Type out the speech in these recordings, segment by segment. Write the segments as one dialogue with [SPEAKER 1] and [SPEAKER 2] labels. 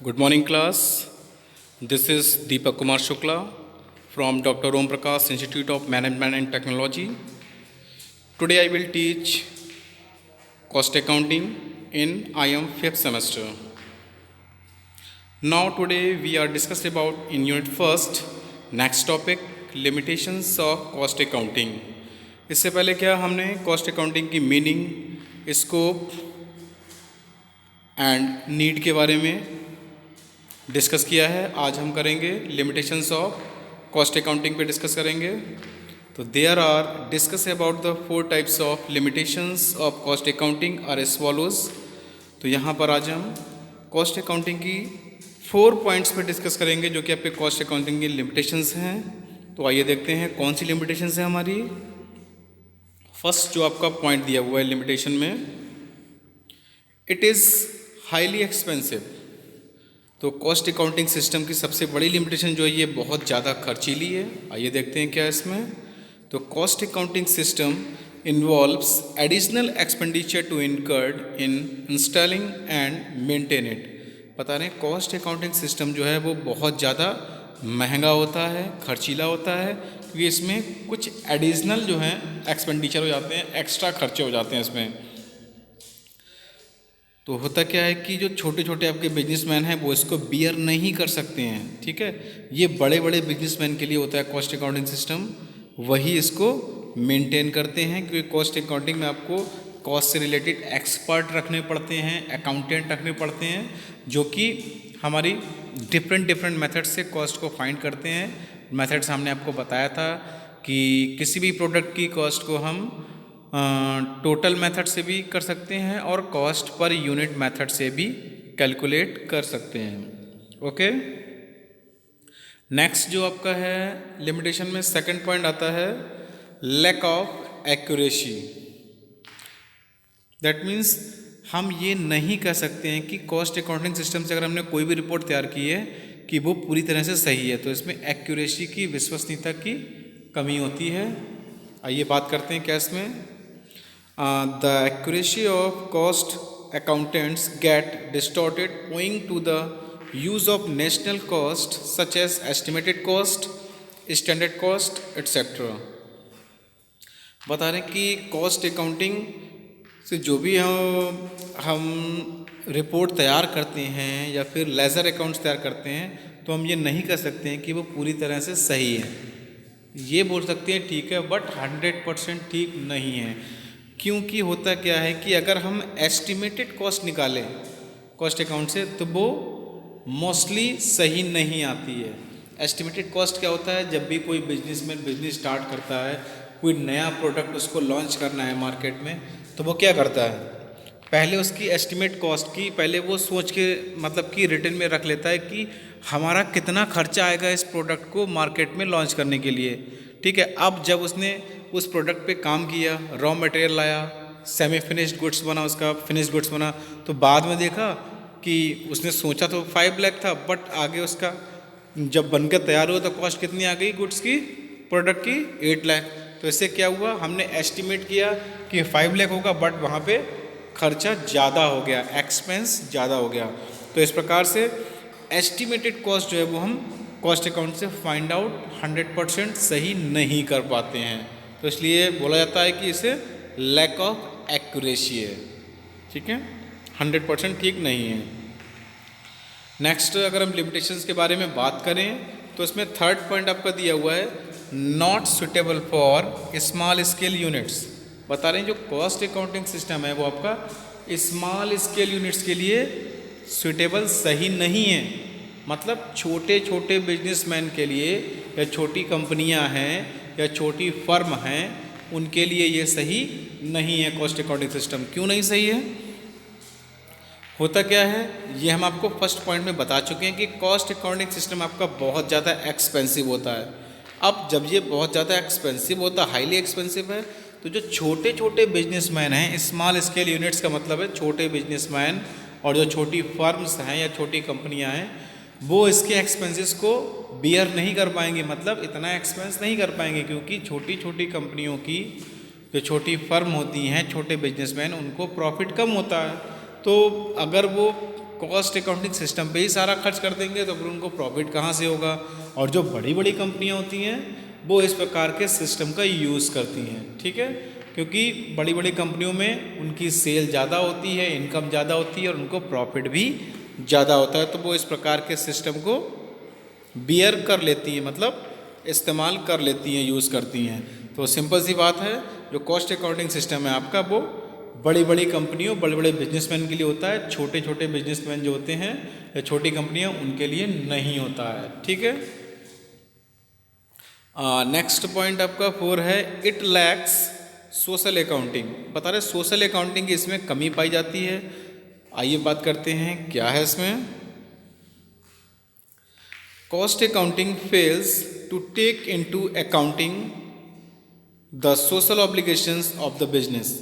[SPEAKER 1] Good morning, class. This is Deepak Kumar Shukla from Dr. Om Prakash Institute of Management and Technology. Today I will teach cost accounting in IM 5th semester. Now today we are discussing about in unit first next topic limitations of cost accounting. इससे पहले क्या हमने cost accounting की meaning, scope and need के बारे में discuss किया है। आज हम करेंगे लिमिटेशंस ऑफ कॉस्ट अकाउंटिंग पे डिस्कस करेंगे। तो there are discuss about the 4 types of limitations of cost accounting are as follows. तो यहाँ पर आज हम कॉस्ट अकाउंटिंग की 4 पॉइंट्स पे डिस्कस करेंगे जो कि आपके कॉस्ट अकाउंटिंग की लिमिटेशंस हैं। तो आइए देखते हैं कौन सी लिमिटेशंस हैं हमारी। फर्स्ट जो आपका पॉइंट दिया हुआ है लिमिटेशन में, इट इज़ हाईली एक्सपेंसिव। तो कॉस्ट अकाउंटिंग सिस्टम की सबसे बड़ी लिमिटेशन जो है ये बहुत ज़्यादा खर्चीली है। आइए देखते हैं क्या है इसमें। तो cost accounting system involves additional expenditure to incurred in installing and maintain it. बता रहे हैं कॉस्ट अकाउंटिंग सिस्टम जो है वो बहुत ज़्यादा महंगा होता है, खर्चीला होता है, क्योंकि इसमें कुछ एडिशनल जो है एक्सपेंडिचर हो जाते हैं, एक्स्ट्रा खर्चे हो जाते हैं इसमें। तो होता क्या है कि जो छोटे छोटे आपके बिजनेसमैन हैं वो इसको बियर नहीं कर सकते हैं, ठीक है। ये बड़े बड़े बिजनेसमैन के लिए होता है कॉस्ट अकाउंटिंग सिस्टम, वही इसको मेंटेन करते हैं, क्योंकि कॉस्ट अकाउंटिंग में आपको कॉस्ट से रिलेटेड एक्सपर्ट रखने पड़ते हैं, अकाउंटेंट रखने पड़ते हैं, जो कि हमारी डिफरेंट मेथड से कॉस्ट को फाइंड करते हैं। मेथड्स हमने आपको बताया था कि किसी भी प्रोडक्ट की कॉस्ट को हम टोटल मेथड से भी कर सकते हैं और कॉस्ट पर यूनिट मेथड से भी कैलकुलेट कर सकते हैं। ओके, नेक्स्ट जो आपका है लिमिटेशन में सेकंड पॉइंट आता है lack of accuracy. That means हम ये नहीं कह सकते हैं कि कॉस्ट अकाउंटिंग सिस्टम से अगर हमने कोई भी रिपोर्ट तैयार की है कि वो पूरी तरह से सही है, तो इसमें एक्यूरेसी की, विश्वसनीयता की कमी होती है। आइए बात करते हैं क्या इसमें। The accuracy of cost accountants get distorted owing to the use of national cost such as estimated cost, standard cost, etc. बता रहे हैं कि कॉस्ट अकाउंटिंग से जो भी हम रिपोर्ट तैयार करते हैं या फिर लेजर अकाउंट्स तैयार करते हैं, तो हम ये नहीं कर सकते हैं कि वो पूरी तरह से सही है। ये बोल सकते हैं ठीक है, बट 100% ठीक नहीं है। क्योंकि होता क्या है कि अगर हम एस्टिमेटेड कॉस्ट निकालें कॉस्ट अकाउंट से तो वो मोस्टली सही नहीं आती है। एस्टिमेटेड कॉस्ट क्या होता है, जब भी कोई बिजनेसमैन बिजनेस स्टार्ट करता है, कोई नया प्रोडक्ट उसको लॉन्च करना है मार्केट में, तो वो क्या करता है, पहले उसकी एस्टिमेट कॉस्ट की पहले वो सोच के मतलब कि रिटर्न में रख लेता है कि हमारा कितना खर्चा आएगा इस प्रोडक्ट को मार्केट में लॉन्च करने के लिए, ठीक है। अब जब उसने उस प्रोडक्ट पे काम किया, रॉ मटेरियल लाया, सेमी फिनिश्ड गुड्स बना, उसका फिनिश्ड गुड्स बना, तो बाद में देखा कि उसने सोचा तो 5 लाख था, बट आगे उसका जब बनकर तैयार हुआ तो कॉस्ट कितनी आ गई गुड्स की, प्रोडक्ट की 8 लाख। तो इससे क्या हुआ, हमने एस्टिमेट किया कि 5 लाख होगा, बट वहाँ पे खर्चा ज़्यादा हो गया, एक्सपेंस ज़्यादा हो गया। तो इस प्रकार से एस्टिमेटेड कॉस्ट जो है वो हम कॉस्ट अकाउंट से फाइंड आउट 100% सही नहीं कर पाते हैं। तो इसलिए बोला जाता है कि इसे लैक ऑफ एक्यूरेसी है, ठीक है, 100% ठीक नहीं है। नेक्स्ट अगर हम लिमिटेशंस के बारे में बात करें तो इसमें थर्ड पॉइंट आपका दिया हुआ है not suitable for small scale units. बता रहे हैं जो कॉस्ट अकाउंटिंग सिस्टम है वो आपका स्मॉल स्केल यूनिट्स के लिए सुटेबल सही नहीं है। मतलब छोटे छोटे बिजनेसमैन के लिए या छोटी कंपनियां हैं या छोटी फर्म हैं, उनके लिए ये सही नहीं है कॉस्ट अकाउंटिंग सिस्टम। क्यों नहीं सही है, होता क्या है, ये हम आपको फर्स्ट पॉइंट में बता चुके हैं कि कॉस्ट अकाउंटिंग सिस्टम आपका बहुत ज़्यादा एक्सपेंसिव होता है। अब जब ये बहुत ज़्यादा एक्सपेंसिव होता है, हाईली एक्सपेंसिव है, तो जो छोटे छोटे बिजनेसमैन हैं, स्मॉल स्केल यूनिट्स का मतलब है छोटे बिजनेसमैन, और जो छोटी फर्म्स हैं या छोटी कंपनियां हैं, वो इसके एक्सपेंसेस को बियर नहीं कर पाएंगे, मतलब इतना एक्सपेंस नहीं कर पाएंगे, क्योंकि छोटी छोटी कंपनियों की जो छोटी फर्म होती हैं, छोटे बिजनेसमैन, उनको प्रॉफिट कम होता है। तो अगर वो कॉस्ट अकाउंटिंग सिस्टम पे ही सारा खर्च कर देंगे तो फिर उनको प्रॉफिट कहाँ से होगा। और जो बड़ी बड़ी कंपनियाँ होती हैं वो इस प्रकार के सिस्टम का यूज़ करती हैं, ठीक है, क्योंकि बड़ी बड़ी कंपनियों में उनकी सेल ज़्यादा होती है, इनकम ज़्यादा होती है और उनको प्रॉफिट भी ज़्यादा होता है, तो वो इस प्रकार के सिस्टम को बियर कर लेती हैं, मतलब इस्तेमाल कर लेती हैं, यूज़ करती हैं। तो सिंपल सी बात है, जो कॉस्ट अकाउंटिंग सिस्टम है आपका वो बड़ी बड़ी कंपनियों, बड़े बड़े बिजनेसमैन के लिए होता है, छोटे छोटे बिजनेसमैन जो होते हैं या छोटी कंपनियां उनके लिए नहीं होता है, ठीक है। नेक्स्ट पॉइंट आपका 4 है, इट लैक्स सोशल अकाउंटिंग। बता रहे सोशल अकाउंटिंग की इसमें कमी पाई जाती है। आइए बात करते हैं क्या है इसमें। Cost accounting fails to take into accounting the social obligations of the business.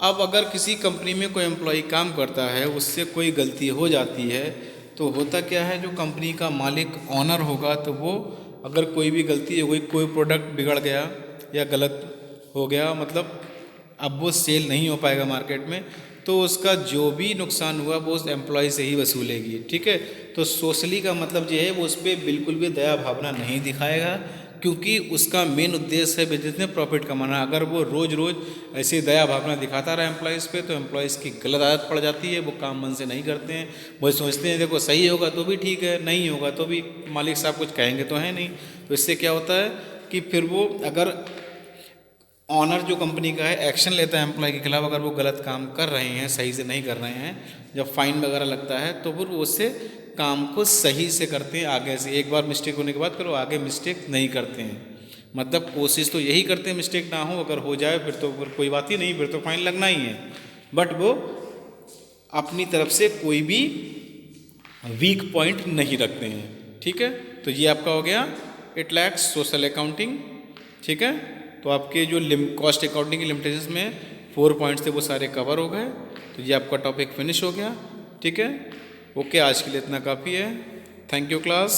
[SPEAKER 1] अब अगर किसी कंपनी में कोई एम्प्लॉय काम करता है, उससे कोई गलती हो जाती है तो होता क्या है, जो कंपनी का मालिक ऑनर होगा तो वो अगर कोई भी गलती हो गई, कोई प्रोडक्ट बिगड़ गया या गलत हो गया, मतलब अब वो सेल नहीं हो पाएगा मार्केट में, तो उसका जो भी नुकसान हुआ वो उस एम्प्लॉय से ही वसूलेगी, ठीक है। तो सोशली का मतलब ये है वो उस पर बिल्कुल भी दया भावना नहीं दिखाएगा, क्योंकि उसका मेन उद्देश्य है बिजनेस में प्रॉफिट कमाना। अगर वो रोज़ रोज़ ऐसी दया भावना दिखाता रहा एम्प्लॉयज़ पे तो एम्प्लॉयज़ की गलत आदत पड़ जाती है, वो काम मन से नहीं करते हैं। वो सोचते हैं देखो सही होगा तो भी ठीक है, नहीं होगा तो भी मालिक साहब कुछ कहेंगे तो है नहीं। तो इससे क्या होता है कि फिर वो अगर ऑनर जो कंपनी का है एक्शन लेता है एम्प्लॉय के खिलाफ, अगर वो गलत काम कर रहे हैं, सही से नहीं कर रहे हैं, जब फाइन वगैरह लगता है तो फिर वो उससे काम को सही से करते हैं। आगे से एक बार मिस्टेक होने के बाद फिर वो आगे मिस्टेक नहीं करते हैं, मतलब कोशिश तो यही करते हैं मिस्टेक ना हो, अगर हो जाए फिर तो फिर कोई बात ही नहीं, फिर तो फाइन लगना ही है। बट वो अपनी तरफ से कोई भी वीक पॉइंट नहीं रखते हैं, ठीक है। तो ये आपका हो गया इट लैक्स सोशल अकाउंटिंग, ठीक है। तो आपके जो कॉस्ट अकाउंटिंग की लिमिटेशंस में 4 पॉइंट्स थे वो सारे कवर हो गए। तो ये आपका टॉपिक फिनिश हो गया, ठीक है। ओके, आज के लिए इतना काफ़ी है। Thank you class.